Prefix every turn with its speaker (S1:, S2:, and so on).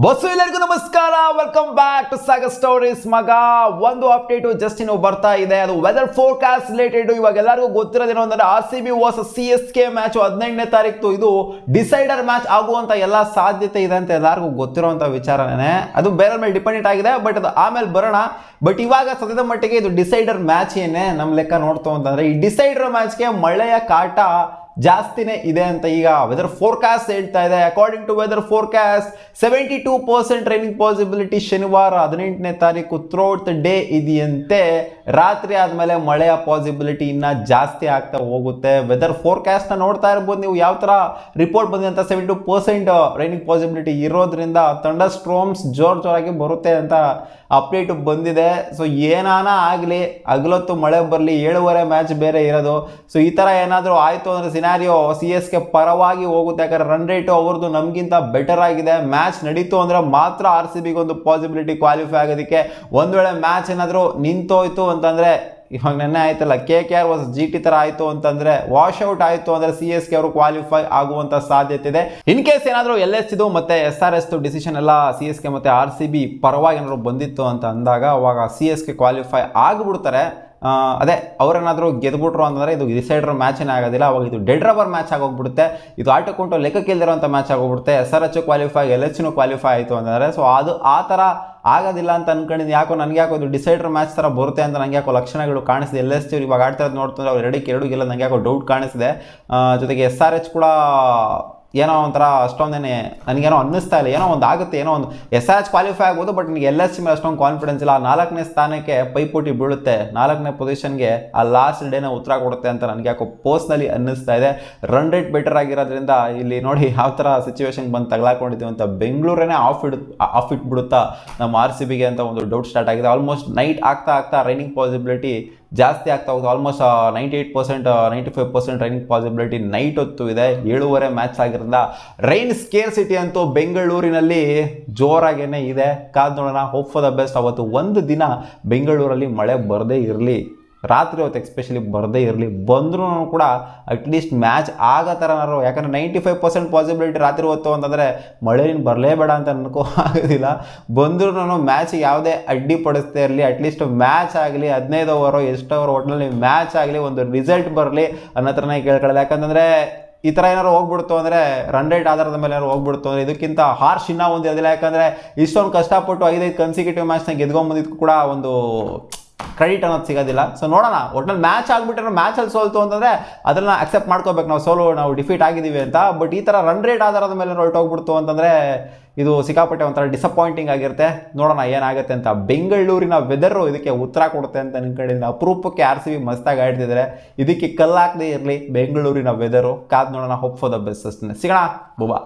S1: Bus ಎಲ್ಲರಿಗೂ ನಮಸ್ಕಾರ, welcome back to Sagar stories. ಮಗ ಒಂದು ಅಪ್ಡೇಟು ಜಸ್ಟ್ ಇನ್ನು ಬರ್ತಾ ಇದೆ, ಅದು ವೆದರ್ ಫೋರ್ಕಾಸ್ಟ್ ರಿಲೇಟೆಡ್. ಇವಾಗ ಎಲ್ಲರಿಗೂ ಗೊತ್ತಿರೋದೇನೋ ಅಂದ್ರೆ RCB ವರ್ಸಸ್ CSK ಮ್ಯಾಚ್ 15ನೇ ತಾರೀಕು ಇದು ಡಿಸೈಡರ್ ಮ್ಯಾಚ್ ಆಗುವಂತ ಎಲ್ಲ ಸಾಧ್ಯತೆ ಇದೆ ಅಂತ ಎಲ್ಲರಿಗೂ ಗೊತ್ತಿರುವಂತ ವಿಚಾರನೇ. ಅದು ಬೇರೆ ಮೇಲೆ ಡಿಪೆಂಡೆಂಟ್ ಆಗಿದೆ, ಬಟ್ ಅದು ಆಮೇಲೆ ಬರೋಣ. ಬಟ್ ಇವಾಗ ಸದ್ಯದ ಮಟ್ಟಿಗೆ ಇದು ಡಿಸೈಡರ್ ಮ್ಯಾಚ್ ಏನೇ ನಮ್ಮ ಲೆಕ್ಕ ನೋಡ್ತು ಅಂತಂದ್ರೆ, ಈ ಡಿಸೈಡರ್ ಮ್ಯಾಚ್ಗೆ ಮಳೆಯ ಕಾಟ ಜಾಸ್ತಿನೇ ಇದೆ ಅಂತ ಈಗ ವೆದರ್ ಫೋರ್ಕಾಸ್ಟ್ ಹೇಳ್ತಾ ಇದೆ. According to weather forecast 72% raining possibility ಶನಿವಾರ 18ನೇ ತಾರೀಕು ಥ್ರೂಔಟ್ ದ ಡೇ ಇದೆಯಂತೆ. ರಾತ್ರಿ ಆದಮೇಲೆ ಮಳೆಯ ಪಾಸಿಬಿಲಿಟಿ ಇನ್ನ ಜಾಸ್ತಿ ಆಗ್ತಾ ಹೋಗುತ್ತೆ. ವೆದರ್ ಫೋರ್ಕಾಸ್ಟ್ನ ನೋಡ್ತಾ ಇರ್ಬೋದು ನೀವು, ಯಾವ ಥರ ರಿಪೋರ್ಟ್ ಬಂದಿದೆ ಅಂತ. 72% ರೈನಿಂಗ್ ಪಾಸಿಬಿಲಿಟಿ ಇರೋದ್ರಿಂದ ಥಂಡರ್ ಸ್ಟ್ರೋಮ್ಸ್ ಜೋರಾಗಿ ಬರುತ್ತೆ ಅಂತ ಅಪ್ಡೇಟ್ ಬಂದಿದೆ. ಸೊ ಏನಾನ ಆಗಲಿ, ಹಗಲೊತ್ತು ಮಳೆ ಬರಲಿ, 7:30 ಮ್ಯಾಚ್ ಬೇರೆ ಇರೋದು. ಸೊ ಈ ಥರ ಏನಾದರೂ ಆಯಿತು ಅಂದರೆ ಸಿನಾರಿಯೋ CSK ಪರವಾಗಿ ಹೋಗುತ್ತೆ. ಯಾಕಂದರೆ ರನ್ ರೇಟು ಅವ್ರದ್ದು ನಮಗಿಂತ ಬೆಟರ್ ಆಗಿದೆ. ಮ್ಯಾಚ್ ನಡೀತು ಅಂದರೆ ಮಾತ್ರ RCBಗೆ ಒಂದು ಪಾಸಿಬಿಲಿಟಿ ಕ್ವಾಲಿಫೈ ಆಗೋದಕ್ಕೆ. ಒಂದು ವೇಳೆ ಮ್ಯಾಚ್ ಏನಾದರೂ ನಿಂತೋಯ್ತು ಅಂತಂದರೆ, ಇವಾಗ ನೆನ್ನೆ ಆಯ್ತಲ್ಲ KKR ವರ್ಸಸ್ GT ಥರ ಆಯಿತು ಅಂತಂದರೆ, ವಾಶ್ಔಟ್ ಆಯಿತು ಅಂದರೆ CSK ಅವರು ಕ್ವಾಲಿಫೈ ಆಗುವಂಥ ಸಾಧ್ಯತೆ ಇದೆ. ಇನ್ ಕೇಸ್ ಏನಾದರೂ LS ಇದು ಮತ್ತು SRS ಡಿಸಿಷನ್ ಎಲ್ಲ CSK ಮತ್ತು RCB ಪರವಾಗಿ ಏನಾದರೂ ಬಂದಿತ್ತು ಅಂತ ಅಂದಾಗ, ಅವಾಗ CSK ಕ್ವಾಲಿಫೈ ಆಗಿಬಿಡ್ತಾರೆ. ಅದೇ ಅವರೇನಾದರೂ ಗೆದ್ಬಿಟ್ರು ಅಂತಂದರೆ ಇದು ಡಿಸೈಡರ್ ಮ್ಯಾಚೇ ಆಗೋದಿಲ್ಲ. ಅವಾಗ ಇದು ಡೆಡ್ ರಬ್ಬರ್ ಮ್ಯಾಚ್ ಆಗೋಗ್ಬಿಡುತ್ತೆ. ಇದು ಆಟಕ್ಕುಂಟು ಲೆಕ್ಕಕ್ಕೆ ಇಲ್ದಿರೋಂಥ ಮ್ಯಾಚ್ ಆಗೋಗ್ಬಿಡುತ್ತೆ. SRH ಕ್ವಾಲಿಫೈ, LHನೂ ಕ್ವಾಲಿಫೈ ಆಯಿತು ಅಂತಂದರೆ. ಸೊ ಅದು ಆ ಥರ ಆಗೋದಿಲ್ಲ ಅಂತ ಅನ್ಕೊಂಡಿದ್ದು. ಯಾಕೋ ನನಗೆ ಯಾಕೋ ಇದು ಡಿಸೈಡರ್ ಮ್ಯಾಚ್ ಥರ ಬರುತ್ತೆ ಅಂತ ನನಗೆ ಯಾಕೋ ಲಕ್ಷಣಗಳು ಕಾಣಿಸಿದೆ. LS ಇವಾಗ ಆಡ್ತಿರೋದು ನೋಡ್ತಂದ್ರೆ ಅವ್ರು 2-2 ಗೆಲ್ಲ ನನಗೆ ಯಾಕೋ ಡೌಟ್ ಕಾಣಿಸಿದೆ. ಜೊತೆಗೆ SRH ಕೂಡ ಏನೋ ಒಂಥರ ಅಷ್ಟೊಂದೇನೆ ನನಗೇನೋ ಅನ್ನಿಸ್ತಾ ಇಲ್ಲ. ಏನೋ ಒಂದು ಆಗುತ್ತೆ, ಏನೋ ಒಂದು SRH ಕ್ವಾಲಿಫೈ ಆಗ್ಬೋದು, ಬಟ್ ನನಗೆ LS ಮೇಲೆ ಅಷ್ಟೊಂದು ಕಾನ್ಫಿಡೆನ್ಸ್ ಇಲ್ಲ. 4ನೇ ಸ್ಥಾನಕ್ಕೆ ಪೈಪೋಟಿ ಬೀಳುತ್ತೆ, 4ನೇ ಪೊಸಿಷನ್ಗೆ ಆ ಲಾಸ್ಟ್ ಡೇನ ಉತ್ತರ ಕೊಡುತ್ತೆ ಅಂತ ನನಗೆ ಯಾಕೋ ಪರ್ಸ್ನಲಿ ಅನ್ನಿಸ್ತಾ ಇದೆ. ರನ್ ರೇಟ್ ಬೆಟರ್ ಆಗಿರೋದ್ರಿಂದ ಇಲ್ಲಿ ನೋಡಿ ಯಾವ ಥರ ಸಿಚುವೇಶನ್ ಬಂದು ತಗಲಾಕೊಂಡಿದ್ದೀವಿ ಅಂತ. ಬೆಂಗಳೂರೇ ಆಫ್ ಇಟ್ಬಿಡುತ್ತಾ ನಮ್ಮ RCBಗೆ ಅಂತ ಒಂದು ಡೌಟ್ ಸ್ಟಾರ್ಟ್ ಆಗಿದೆ. ಆಲ್ಮೋಸ್ಟ್ ನೈಟ್ ಆಗ್ತಾ ರೈನಿಂಗ್ ಪಾಸಿಬಿಲಿಟಿ ಜಾಸ್ತಿ ಆಗ್ತಾ ಹೋಗುತ್ತೆ. ಆಲ್ಮೋಸ್ಟ್ 98% 95% ರೈನಿಂಗ್ ಪಾಸಿಬಿಲಿಟಿ ನೈಟ್ ಹೊತ್ತು ಇದೆ. 7:30 ಮ್ಯಾಚ್ ಆಗಿರೋದ್ರಿಂದ ರೈನ್ ಸ್ಕೇರ್ಸಿಟಿ ಅಂತೂ ಬೆಂಗಳೂರಿನಲ್ಲಿ ಜೋರಾಗೇನೆ ಇದೆ. ಕಾದ್ ನೋಡೋಣ, ಹೋಪ್ ಫಾರ್ ದ ಬೆಸ್ಟ್. ಅವತ್ತು ಒಂದು ದಿನ ಬೆಂಗಳೂರಲ್ಲಿ ಮಳೆ ಬರದೇ ಇರಲಿ, ರಾತ್ರಿ ಹೊತ್ತು ಎಕ್ಸ್ಪೆಷಲಿ ಬರದೇ ಇರಲಿ. ಬಂದ್ರೂ ಕೂಡ ಅಟ್ಲೀಸ್ಟ್ ಮ್ಯಾಚ್ ಆಗೋ ಥರನಾರು. ಯಾಕಂದರೆ 95% ಪಾಸಿಬಿಲಿಟಿ ರಾತ್ರಿ ಹೊತ್ತು ಅಂತಂದರೆ ಮಳೆಯನ್ನು ಬರಲೇಬೇಡ ಅಂತ ಅನ್ಕೋ ಆಗೋದಿಲ್ಲ. ಬಂದ್ರೂ ಮ್ಯಾಚಿಗೆ ಯಾವುದೇ ಅಡ್ಡಿ ಪಡಿಸ್ತಾ ಇರಲಿ, ಅಟ್ಲೀಸ್ಟ್ ಮ್ಯಾಚ್ ಆಗಲಿ, 15 ಓವರು ಎಷ್ಟು ಓವರ್ ಒಟ್ಟಿನಲ್ಲಿ ಮ್ಯಾಚ್ ಆಗಲಿ, ಒಂದು ರಿಸಲ್ಟ್ ಬರಲಿ ಅನ್ನೋ ಥರನೇ ಕೇಳ್ಕೊಳ್ಳೋದು. ಯಾಕಂತಂದರೆ ಈ ಥರ ಏನಾರು ಹೋಗ್ಬಿಡ್ತು ಅಂದರೆ, ರನ್ ರೇಟ್ ಆಧಾರದ ಮೇಲೆ ಏನಾರು ಹೋಗ್ಬಿಡ್ತು ಅಂದರೆ ಇದಕ್ಕಿಂತ ಹಾರ್ಶ್ ಇನ್ನೂ ಒಂದು ಇರೋದಿಲ್ಲ. ಯಾಕಂದರೆ ಇಷ್ಟೊಂದು ಕಷ್ಟಪಟ್ಟು 5 ಕನ್ಸಿಕ್ಯೂಟಿವ್ ಮ್ಯಾಚ್ನ ಗೆದ್ಕೊಂಬಂದಿದ್ದಕ್ಕೂ ಕೂಡ ಒಂದು ಕ್ರೆಡಿಟ್ ಅನ್ನೋದು ಸಿಗೋದಿಲ್ಲ. ಸೊ ನೋಡೋಣ, ಒಟ್ಟಿನಲ್ಲಿ ಮ್ಯಾಚ್ ಆಗಿಬಿಟ್ರೆ, ಮ್ಯಾಚಲ್ಲಿ ಸೋಲ್ತು ಅಂತಂದರೆ ಅದನ್ನು ಅಕ್ಸೆಪ್ಟ್ ಮಾಡ್ಕೋಬೇಕು, ನಾವು ಡಿಫೀಟ್ ಆಗಿದ್ದೀವಿ ಅಂತ. ಬಟ್ ಈ ಥರ ರನ್ ರೇಟ್ ಆಧಾರದ ಮೇಲೆ ಹೊರಟೋಗ್ಬಿಡ್ತು ಅಂತಂದರೆ ಇದು ಸಿಕ್ಕಾಪಟ್ಟೆ ಒಂಥರ ಡಿಸಪಾಯಿಂಟಿಂಗ್ ಆಗಿರುತ್ತೆ. ನೋಡೋಣ ಏನಾಗುತ್ತೆ ಅಂತ. ಬೆಂಗಳೂರಿನ ವೆದರು ಇದಕ್ಕೆ ಉತ್ತರ ಕೊಡುತ್ತೆ ಅಂತ ಅನ್ಕೊಂಡಿದ್ದೀನಿ. ಅಪರೂಪಕ್ಕೆ RCB ಮಸ್ತಾಗಿ ಆಡ್ತಿದ್ದಾರೆ. ಇದಕ್ಕೆ ಕಲ್ಲಾಕದೇ ಇರಲಿ ಬೆಂಗಳೂರಿನ ವೆದರು. ಕಾದ್ ನೋಡೋಣ, ಹೋಪ್ ಫಾರ್ ದ ಬೆಸ್ಟ್. ಸಿಗೋಣ, ಬುಬಾ.